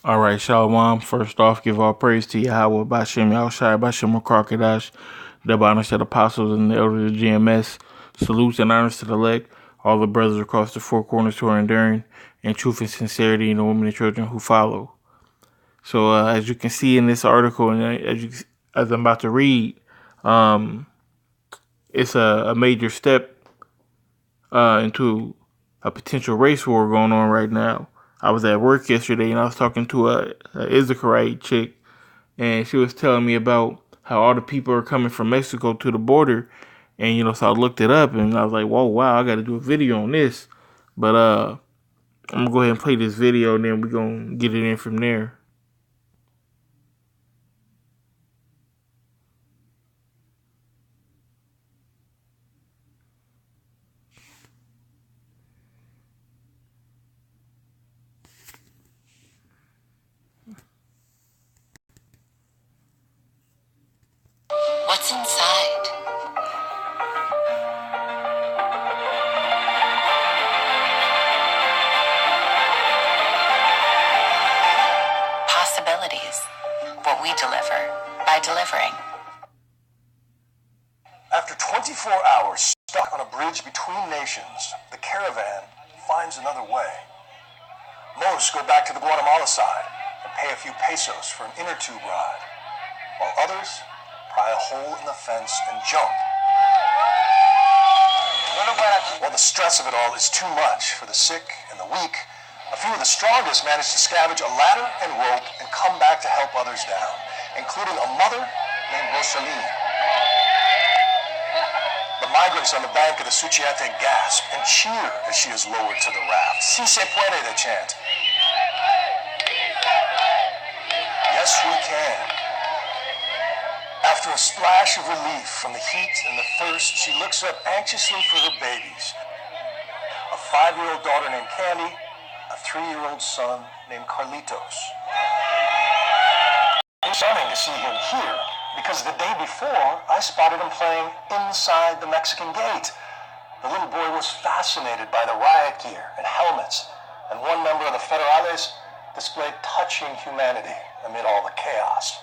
All right, Shalom. First off, give all praise to Yahweh, Bashem Yahushai, Bashem Krakadosh, the honors to the apostles and the elders of the GMS. Salutes and honors to the elect, all the brothers across the four corners who are enduring, and truth and sincerity in the women and children who follow. So, as you can see in this article, and as I'm about to read, um, it's a major step into a potential race war going on right now. I was at work yesterday and I was talking to a Issacharite chick, and she was telling me about how all the people are coming from Mexico to the border, and so I looked it up and I was like, whoa, wow, I got to do a video on this, but I'm gonna go ahead and play this video and then we're gonna get it in from there. What's inside? Possibilities. What we deliver by delivering. After 24 hours stuck on a bridge between nations, the caravan finds another way. Most go back to the Guatemala side and pay a few pesos for an inner tube ride, while others pry a hole in the fence and jump. While the stress of it all is too much for the sick and the weak, a few of the strongest manage to scavenge a ladder and rope and come back to help others down, including a mother named Rosaline. The migrants on the bank of the Suchiate gasp and cheer as she is lowered to the raft. Si se puede, they chant. Yes, we can. After a splash of relief from the heat and the thirst, she looks up anxiously for her babies. A 5-year-old daughter named Candy, a 3-year-old son named Carlitos. It's stunning to see him here, because the day before, I spotted him playing inside the Mexican gate. The little boy was fascinated by the riot gear and helmets, and one member of the Federales displayed touching humanity amid all the chaos.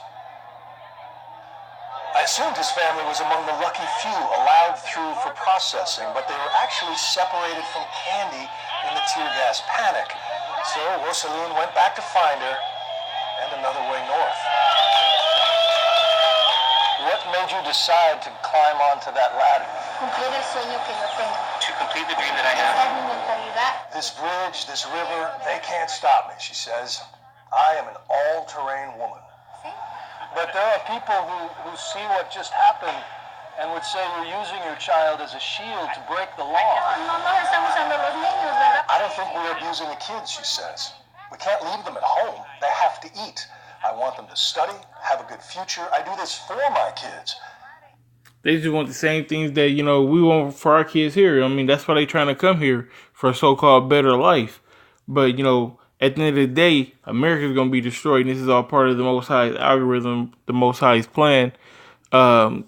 I assumed his family was among the lucky few allowed through for processing, but they were actually separated from Candy in the tear gas panic. So Rosaline went back to find her and another way north. What made you decide to climb onto that ladder? Cumplir el sueño que yo tengo. To complete the dream that I have. Esa es mi mentalidad. This bridge, this river, they can't stop me, she says. I am an all-terrain woman. ¿Sí? But there are people who see what just happened and would say you're using your child as a shield to break the law. No nos están usando los niños, ¿verdad? I don't think we're abusing the kids, she says. We can't leave them at home. They have to eat. I want them to study, have a good future. I do this for my kids. They just want the same things that we want for our kids here. I mean, that's why they trying to come here, for a so-called better life. But at the end of the day, America's gonna be destroyed, and this is all part of the Most High's algorithm, the Most High's plan, to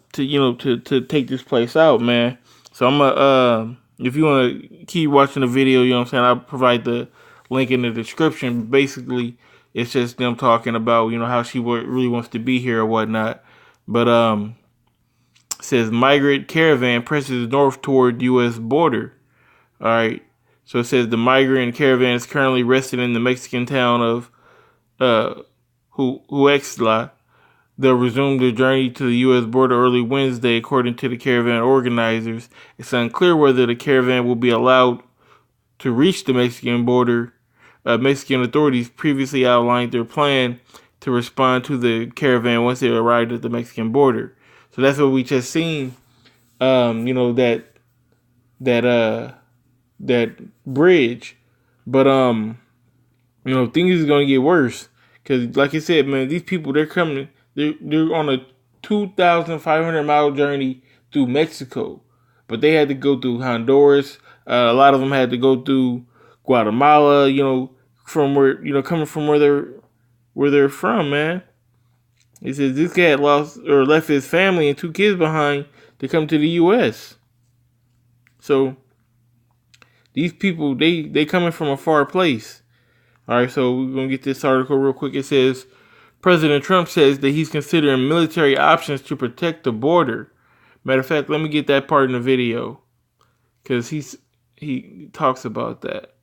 take this place out, man. So I'm if you want to keep watching the video, you know what I'm saying, I'll provide the link in the description. Basically, it's just them talking about how she really wants to be here or whatnot. But it says migrant caravan presses north toward U.S. border. All right. So it says the migrant caravan is currently resting in the Mexican town of Huexla. They'll resume their journey to the U.S. border early Wednesday, according to the caravan organizers. It's unclear whether the caravan will be allowed to reach the Mexican border. Mexican authorities previously outlined their plan to respond to the caravan once they arrived at the Mexican border. So that's what we just seen. That bridge, but things is gonna get worse, because like I said, man, these people, they're coming, they're on a 2,500-mile journey through Mexico, but they had to go through Honduras. A lot of them had to go through Guatemala, from where coming from where they're from, man. It says this cat left his family and 2 kids behind to come to the U.S. So these people, they coming from a far place. All right, so we're going to get this article real quick. It says, President Trump says that he's considering military options to protect the border. Matter of fact, let me get that part in the video, because he talks about that.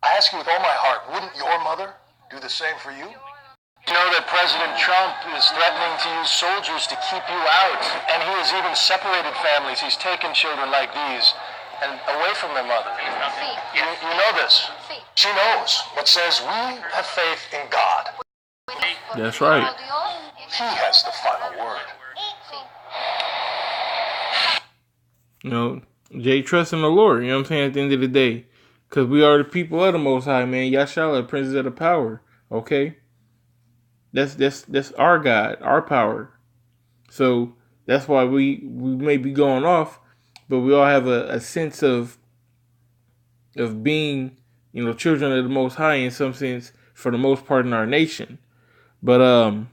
I ask you with all my heart, wouldn't your mother do the same for you? You know that President Trump is threatening to use soldiers to keep you out, and he has even separated families. He's taken children like these and away from their mother. You know this. She knows, but says we have faith in God. That's right. He has the final word. You know, Jay, trust in the Lord, you know what I'm saying, at the end of the day. Because we are the people of the Most High, man. Yashala, Princes of the Power. Okay? That's our God, our power. So that's why we may be going off, but we all have a sense of being, you know, children of the Most High in some sense for the most part in our nation. But it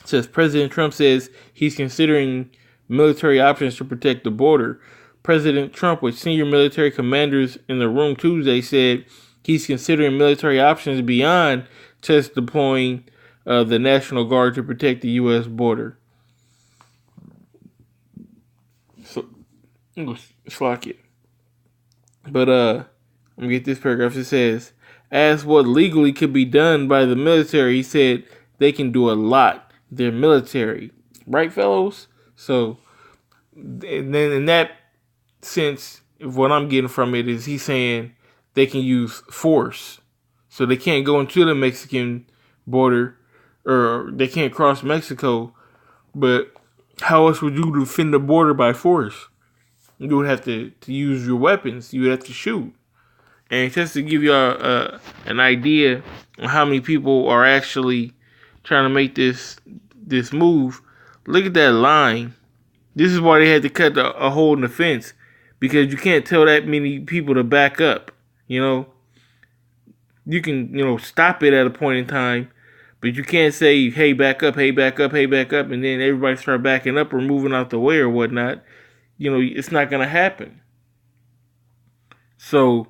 says President Trump says he's considering military options to protect the border. President Trump, with senior military commanders in the room Tuesday, said he's considering military options beyond just deploying the National Guard to protect the U.S. border. So, slack it. But let me get this paragraph. It says, as what legally could be done by the military, he said they can do a lot. They're military, right, fellows? So, and then in that sense, what I'm getting from it is he's saying they can use force. So they can't go into the Mexican border, or they can't cross Mexico. But how else would you defend the border by force? You would have to use your weapons. You would have to shoot. And just to give you an idea on how many people are actually trying to make this move, look at that line. This is why they had to cut a hole in the fence, because you can't tell that many people to back up. You know, you can, you know, stop it at a point in time, but you can't say, hey, back up, hey, back up, hey, back up, and then everybody start backing up or moving out the way or whatnot. You know, it's not going to happen. So,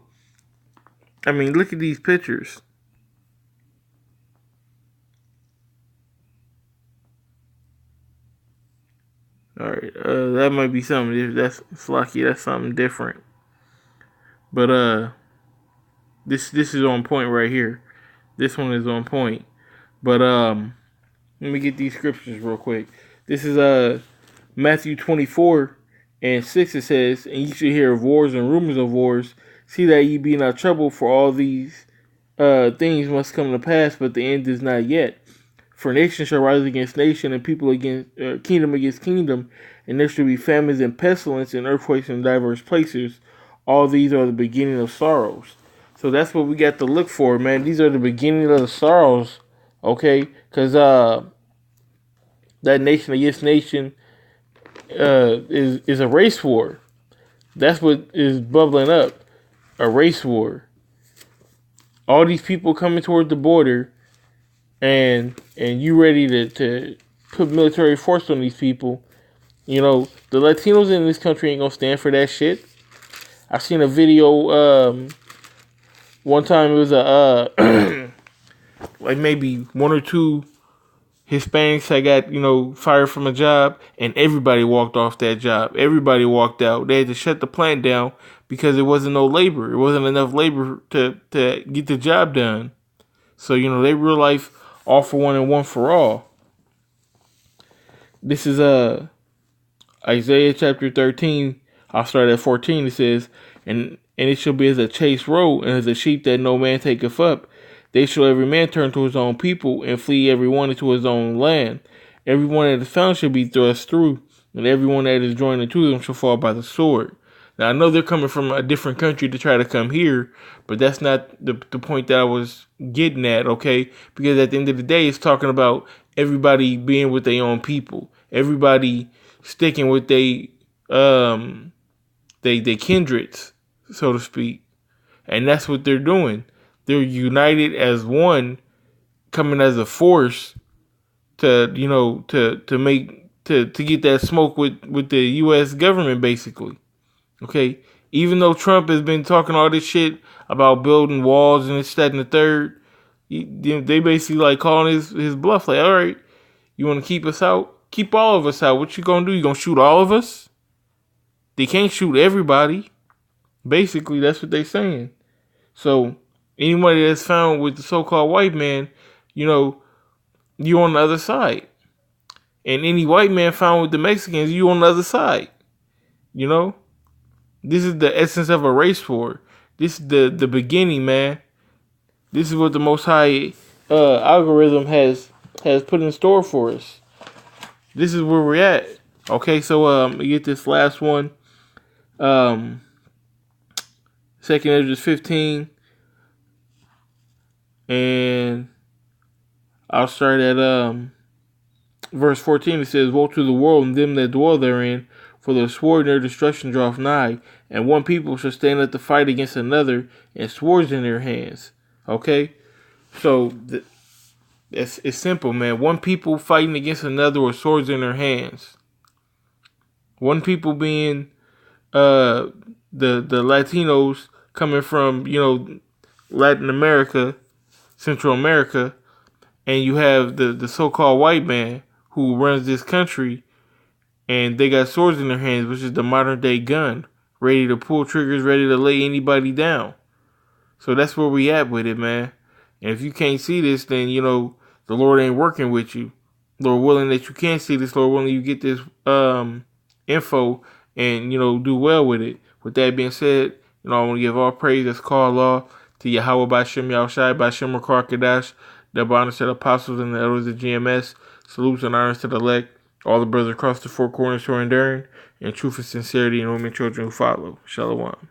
I mean, look at these pictures. All right, that might be something. That's Flocky. That's something different. But this is on point right here. This one is on point. But let me get these scriptures real quick. This is Matthew 24:6. It says, and you should hear of wars and rumors of wars. See that ye be not troubled, for all these things must come to pass, but the end is not yet. For nation shall rise against nation, and people against kingdom against kingdom, and there shall be famines and pestilence and earthquakes in diverse places. All these are the beginning of sorrows. So that's what we got to look for, man. These are the beginning of the sorrows, okay? Because that nation against nation is a race war. That's what is bubbling up, a race war. All these people coming toward the border, and you ready to put military force on these people. You know, the Latinos in this country ain't gonna stand for that shit. I seen a video one time. It was a like maybe one or two Hispanics that got, you know, fired from a job, and everybody walked off that job. Everybody walked out. They had to shut the plant down because there wasn't no labor. It wasn't enough labor to get the job done. So, you know, they real life all for one and one for all. This is Isaiah chapter 13. I'll start at 14. It says, and it shall be as a chased road, and as a sheep that no man taketh up. They shall every man turn to his own people, and flee every one into his own land. Every one that is found shall be thrust through, and every one that is joined unto them shall fall by the sword. Now, I know they're coming from a different country to try to come here, but that's not the point that I was getting at, okay? Because at the end of the day, it's talking about everybody being with their own people. Everybody sticking with they kindreds, so to speak. And that's what they're doing. They're united as one, coming as a force to, you know, to make to get that smoke with the U.S. government, basically. Okay, Even though Trump has been talking all this shit about building walls and this, that, and the third, they basically like calling his bluff. Like, all right, you want to keep us out? Keep all of us out. What you gonna do? You gonna shoot all of us? They can't shoot everybody. Basically, that's what they're saying. So anybody that's found with the so-called white man, you on the other side. And any white man found with the Mexicans, you on the other side. This is the essence of a race war. This is the beginning, man. This is what the Most High algorithm has put in store for us. This is where we're at. Okay, so we get this last one. 2nd Ezra 15. And I'll start at verse 14. It says, "Woe to the world and them that dwell therein, for the sword in their destruction draweth nigh, and one people shall stand up to fight against another, and swords in their hands." Okay? So it's simple, man. One people fighting against another with swords in their hands. One people being the Latinos coming from, Latin America, Central America, and you have the so-called white man who runs this country, and they got swords in their hands, which is the modern day gun, ready to pull triggers, ready to lay anybody down. So that's where we at with it, man. And if you can't see this, then the Lord ain't working with you. Lord willing that you can see this, Lord willing you get this info and do well with it. With that being said, I want to give all praise that's called law to Yahweh Bashem Yahushai Bashem Rakar the honor to the apostles and the elders of GMS. Salutes and honors to the elect, all the brothers across the four corners who are enduring, and truth and sincerity and women and children who follow. Shalom.